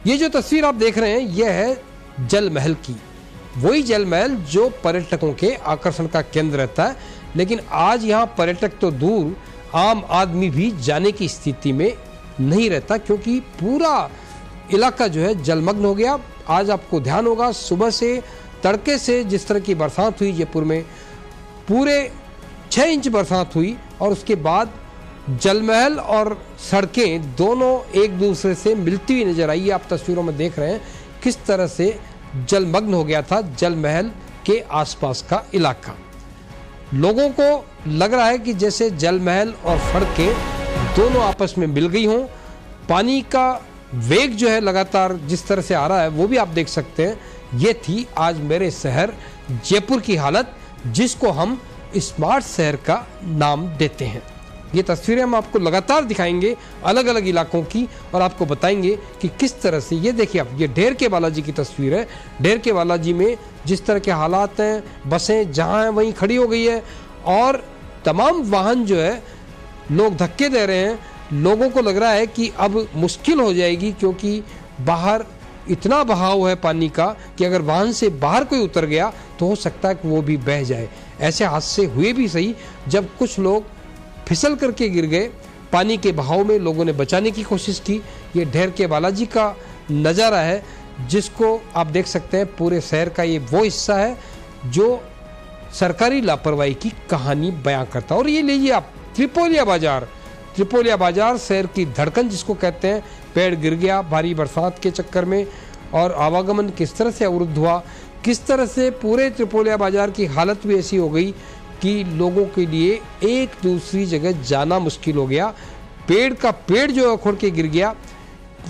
ये जो तस्वीर आप देख रहे हैं यह है जल महल की। वही जल महल जो पर्यटकों के आकर्षण का केंद्र रहता है, लेकिन आज यहाँ पर्यटक तो दूर, आम आदमी भी जाने की स्थिति में नहीं रहता, क्योंकि पूरा इलाका जो है जलमग्न हो गया। आज आपको ध्यान होगा, सुबह से तड़के से जिस तरह की बरसात हुई जयपुर में, पूरे 6 इंच बरसात हुई, और उसके बाद जलमहल और सड़कें दोनों एक दूसरे से मिलती हुई नजर आई। आप तस्वीरों में देख रहे हैं किस तरह से जलमग्न हो गया था जलमहल के आसपास का इलाका। लोगों को लग रहा है कि जैसे जलमहल और सड़कें दोनों आपस में मिल गई हों। पानी का वेग जो है लगातार जिस तरह से आ रहा है वो भी आप देख सकते हैं। ये थी आज मेरे शहर जयपुर की हालत, जिसको हम स्मार्ट शहर का नाम देते हैं। ये तस्वीरें हम आपको लगातार दिखाएंगे अलग अलग इलाकों की, और आपको बताएंगे कि किस तरह से, ये देखिए आप, ये ढेर के बालाजी की तस्वीर है। ढेर के बालाजी में जिस तरह के हालात हैं, बसें जहाँ हैं वहीं खड़ी हो गई है, और तमाम वाहन जो है लोग धक्के दे रहे हैं। लोगों को लग रहा है कि अब मुश्किल हो जाएगी, क्योंकि बाहर इतना बहाव है पानी का कि अगर वाहन से बाहर कोई उतर गया तो हो सकता है कि वो भी बह जाए। ऐसे हादसे हुए भी सही, जब कुछ लोग फिसल करके गिर गए। पानी के बहाव में लोगों ने बचाने की कोशिश की। ये ढेर के बालाजी का नज़ारा है, जिसको आप देख सकते हैं। पूरे शहर का ये वो हिस्सा है जो सरकारी लापरवाही की कहानी बयां करता है। और ये लीजिए आप, त्रिपोलिया बाजार। त्रिपोलिया बाजार शहर की धड़कन जिसको कहते हैं। पेड़ गिर गया भारी बरसात के चक्कर में, और आवागमन किस तरह से अवरुद्ध हुआ, किस तरह से पूरे त्रिपोलिया बाजार की हालत भी ऐसी हो गई कि लोगों के लिए एक दूसरी जगह जाना मुश्किल हो गया। पेड़ का पेड़ जो है उखड़ के गिर गया,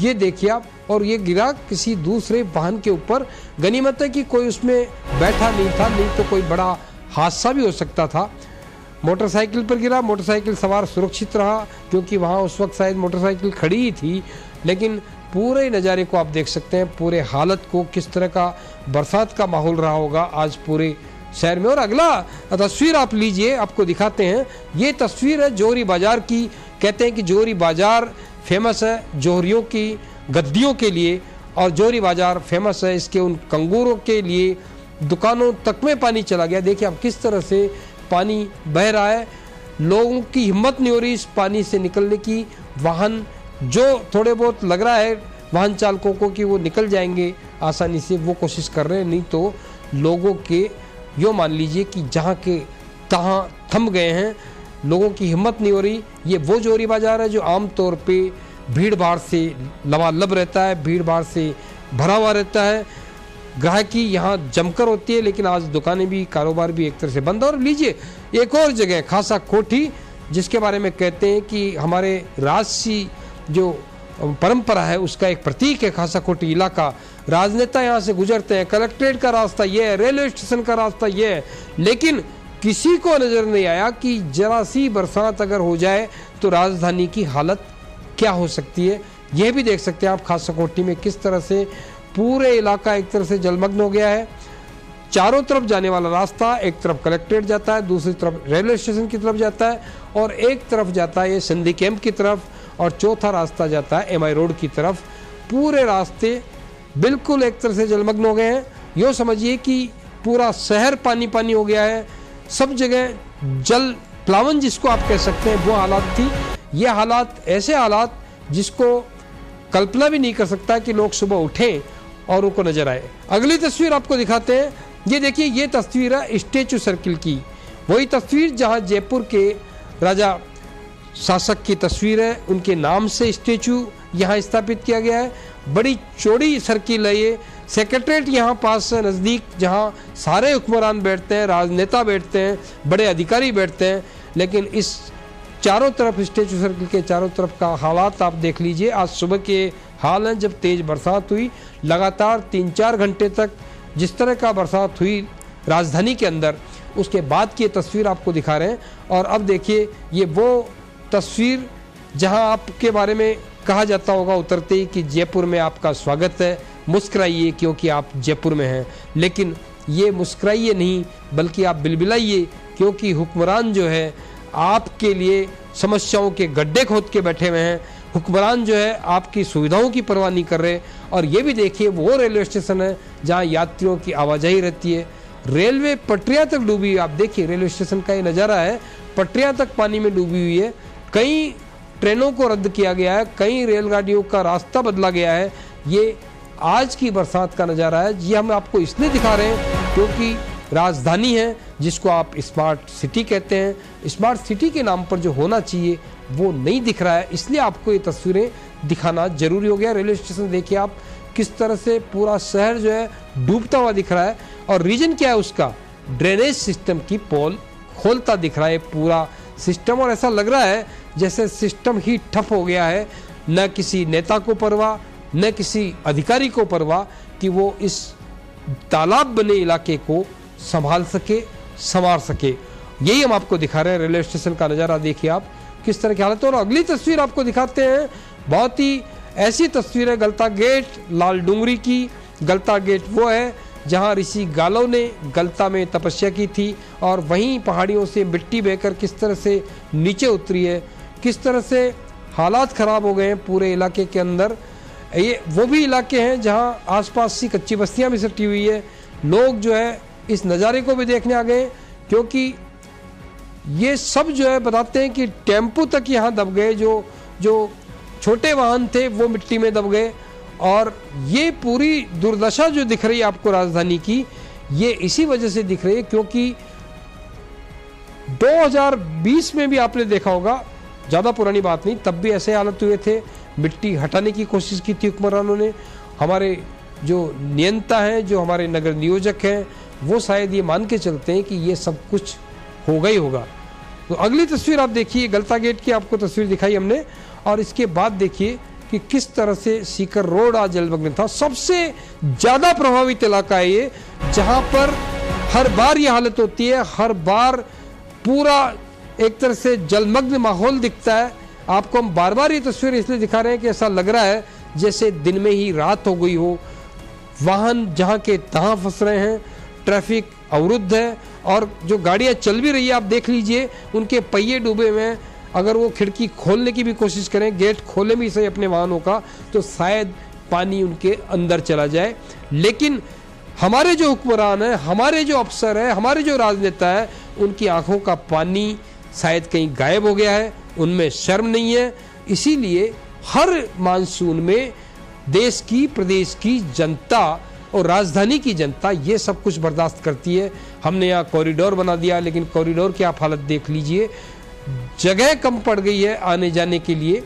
ये देखिए आप, और ये गिरा किसी दूसरे वाहन के ऊपर। गनीमत है कि कोई उसमें बैठा नहीं था, नहीं तो कोई बड़ा हादसा भी हो सकता था। मोटरसाइकिल पर गिरा, मोटरसाइकिल सवार सुरक्षित रहा, क्योंकि वहाँ उस वक्त शायद मोटरसाइकिल खड़ी ही थी। लेकिन पूरे नज़ारे को आप देख सकते हैं, पूरे हालत को, किस तरह का बरसात का माहौल रहा होगा आज पूरे शहर में। और अगला तस्वीर आप लीजिए, आपको दिखाते हैं। ये तस्वीर है जोहरी बाजार की। कहते हैं कि जोहरी बाजार फेमस है जोहरियों की गद्दियों के लिए, और जोहरी बाजार फेमस है इसके उन कंगूरों के लिए। दुकानों तक में पानी चला गया। देखिए आप किस तरह से पानी बह रहा है। लोगों की हिम्मत नहीं हो रही इस पानी से निकलने की। वाहन जो थोड़े बहुत लग रहा है वाहन चालकों को कि वो निकल जाएंगे आसानी से, वो कोशिश कर रहे हैं, नहीं तो लोगों के यो मान लीजिए कि जहाँ के तहाँ थम गए हैं। लोगों की हिम्मत नहीं हो रही। ये वो जोहरी बाजार है जो आम तौर पे भीड़ भाड़ से लबालब रहता है, भीड़ भाड़ से भरा हुआ रहता है। ग्राहकी यहाँ जमकर होती है, लेकिन आज दुकानें भी, कारोबार भी एक तरह से बंद। और लीजिए एक और जगह खासा कोठी, जिसके बारे में कहते हैं कि हमारे राजसी जो परंपरा है उसका एक प्रतीक है खासा कोठी इलाका। राजनेता यहाँ से गुजरते हैं, कलेक्ट्रेट का रास्ता ये है, रेलवे स्टेशन का रास्ता ये है, लेकिन किसी को नज़र नहीं आया कि जरा सी बरसात अगर हो जाए तो राजधानी की हालत क्या हो सकती है। यह भी देख सकते हैं आप खासा कोठी में किस तरह से पूरे इलाका एक तरह से जलमग्न हो गया है। चारों तरफ जाने वाला रास्ता, एक तरफ कलेक्ट्रेट जाता है, दूसरी तरफ रेलवे स्टेशन की तरफ जाता है, और एक तरफ जाता है ये सिंधी कैंप की तरफ, और चौथा रास्ता जाता है MI रोड की तरफ। पूरे रास्ते बिल्कुल एक तरह से जलमग्न हो गए हैं। यूँ समझिए कि पूरा शहर पानी पानी हो गया है। सब जगह जल प्लावन जिसको आप कह सकते हैं वो हालात थी। ये हालात, ऐसे हालात जिसको कल्पना भी नहीं कर सकता कि लोग सुबह उठें और उनको नजर आए। अगली तस्वीर आपको दिखाते हैं। ये देखिए, ये तस्वीर है स्टैचू सर्किल की। वही तस्वीर जहां जयपुर के राजा शासक की तस्वीर है, उनके नाम से स्टैचू यहाँ स्थापित किया गया है। बड़ी चौड़ी सर्किल है ये। सेक्रेटरीट यहाँ पास है नज़दीक, जहाँ सारे हुक्मरान बैठते हैं, राजनेता बैठते हैं, बड़े अधिकारी बैठते हैं। लेकिन इस चारों तरफ, स्टैचू सर्किल के चारों तरफ का हालात आप देख लीजिए। आज सुबह के हाल हैं जब तेज़ बरसात हुई, लगातार 3-4 घंटे तक जिस तरह का बरसात हुई राजधानी के अंदर, उसके बाद की तस्वीर आपको दिखा रहे हैं। और अब देखिए, ये वो तस्वीर जहां आपके बारे में कहा जाता होगा उतरते ही कि जयपुर में आपका स्वागत है, मुस्कुराइए क्योंकि आप जयपुर में हैं। लेकिन ये मुस्कुराइए नहीं, बल्कि आप बिलबिलाइए, क्योंकि हुक्मरान जो है आपके लिए समस्याओं के गड्ढे खोद के बैठे हुए हैं। हुक्मरान जो है आपकी सुविधाओं की परवाह नहीं कर रहे। और ये भी देखिए वो रेलवे स्टेशन है जहाँ यात्रियों की आवाजाही रहती है, रेलवे पटरियाँ तक डूबी हुई। आप देखिए रेलवे स्टेशन का ये नज़ारा है, पटरियाँ तक पानी में डूबी हुई है। कई ट्रेनों को रद्द किया गया है, कई रेलगाड़ियों का रास्ता बदला गया है। ये आज की बरसात का नज़ारा है। ये हम आपको इसलिए दिखा रहे हैं क्योंकि राजधानी है जिसको आप स्मार्ट सिटी कहते हैं, स्मार्ट सिटी के नाम पर जो होना चाहिए वो नहीं दिख रहा है, इसलिए आपको ये तस्वीरें दिखाना जरूरी हो गया। रेलवे स्टेशन देखिए आप किस तरह से पूरा शहर जो है डूबता हुआ दिख रहा है। और रीजन क्या है उसका, ड्रेनेज सिस्टम की पोल खोलता दिख रहा है पूरा सिस्टम। और ऐसा लग रहा है जैसे सिस्टम ही ठप हो गया है, न किसी नेता को परवाह, न किसी अधिकारी को परवाह कि वो इस तालाब बने इलाके को संभाल सके, संवार सके। यही हम आपको दिखा रहे हैं। रेलवे स्टेशन का नज़ारा देखिए आप किस तरह की हालत है। और अगली तस्वीर आपको दिखाते हैं, बहुत ही ऐसी तस्वीर है गलता गेट लाल डूंगरी की। गलता गेट वो है जहां ऋषि गालव ने गलता में तपस्या की थी और वहीं पहाड़ियों से मिट्टी बहकर किस तरह से नीचे उतरी है, किस तरह से हालात ख़राब हो गए हैं पूरे इलाके के अंदर। ये वो भी इलाके हैं जहां आसपास सी कच्ची बस्तियां भी सटी हुई है। लोग जो है इस नज़ारे को भी देखने आ गए क्योंकि ये सब जो है बताते हैं कि टेम्पो तक यहाँ दब गए, जो छोटे वाहन थे वो मिट्टी में दब गए। और ये पूरी दुर्दशा जो दिख रही है आपको राजधानी की, ये इसी वजह से दिख रही है क्योंकि 2020 में भी आपने देखा होगा, ज़्यादा पुरानी बात नहीं, तब भी ऐसे हालत हुए थे। मिट्टी हटाने की कोशिश की थी हुक्मरानों ने। हमारे जो नियंता हैं, जो हमारे नगर नियोजक हैं, वो शायद ये मान के चलते हैं कि ये सब कुछ होगा ही होगा। तो अगली तस्वीर आप देखिए, गलता गेट की आपको तस्वीर दिखाई हमने। और इसके बाद देखिए कि किस तरह से सीकर रोड आज जलमग्न था। सबसे ज़्यादा प्रभावित इलाका है ये, जहाँ पर हर बार ये हालत होती है, हर बार पूरा एक तरह से जलमग्न माहौल दिखता है। आपको हम बार बार ये तस्वीर इसलिए दिखा रहे हैं कि ऐसा लग रहा है जैसे दिन में ही रात हो गई हो। वाहन जहाँ के तहाँ फंस रहे हैं, ट्रैफिक अवरुद्ध है और जो गाड़ियाँ चल भी रही है आप देख लीजिए उनके पहिए डूबे हुए हैं। अगर वो खिड़की खोलने की भी कोशिश करें, गेट खोले भी सही अपने वाहनों का, तो शायद पानी उनके अंदर चला जाए। लेकिन हमारे जो हुक्मरान हैं, हमारे जो अफसर हैं, हमारे जो राजनेता हैं, उनकी आंखों का पानी शायद कहीं गायब हो गया है, उनमें शर्म नहीं है। इसीलिए हर मानसून में देश की, प्रदेश की जनता और राजधानी की जनता ये सब कुछ बर्दाश्त करती है। हमने यहाँ कॉरिडोर बना दिया, लेकिन कॉरिडोर की आप हालत देख लीजिए, जगह कम पड़ गई है आने जाने के लिए।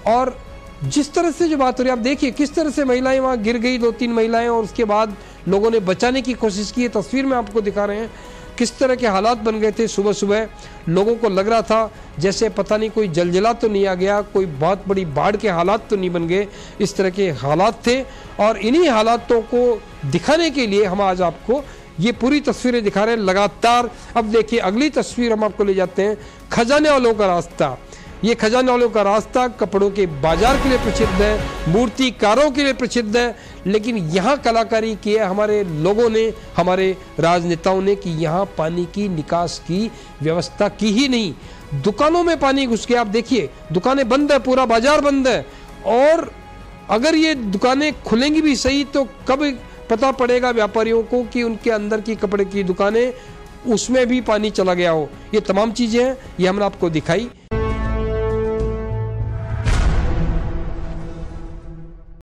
और जिस तरह से जो बात हो रही है आप देखिए किस तरह से महिलाएं वहाँ गिर गई, 2-3 महिलाएं, और उसके बाद लोगों ने बचाने की कोशिश की है। तस्वीर में आपको दिखा रहे हैं किस तरह के हालात बन गए थे। सुबह सुबह लोगों को लग रहा था जैसे पता नहीं कोई जलजला तो नहीं आ गया, कोई बहुत बड़ी बाढ़ के हालात तो नहीं बन गए, इस तरह के हालात थे। और इन्हीं हालातों को दिखाने के लिए हम आज आपको ये पूरी तस्वीरें दिखा रहे हैं लगातार। अब देखिए अगली तस्वीर हम आपको ले जाते हैं, खजाने वालों का रास्ता। ये खजाने वालों का रास्ता कपड़ों के बाजार के लिए प्रसिद्ध है, मूर्तिकारों के लिए प्रसिद्ध है, लेकिन यहाँ कलाकारी की है हमारे लोगों ने, हमारे राजनेताओं ने, कि यहाँ पानी की निकास की व्यवस्था की ही नहीं। दुकानों में पानी घुस गया। आप देखिए दुकानें बंद है, पूरा बाजार बंद है। और अगर ये दुकानें खुलेंगी भी सही तो कब पता पड़ेगा व्यापारियों को कि उनके अंदर की कपड़े की दुकानें, उसमें भी पानी चला गया हो। ये तमाम चीज़ें हैं, ये हमने आपको दिखाई।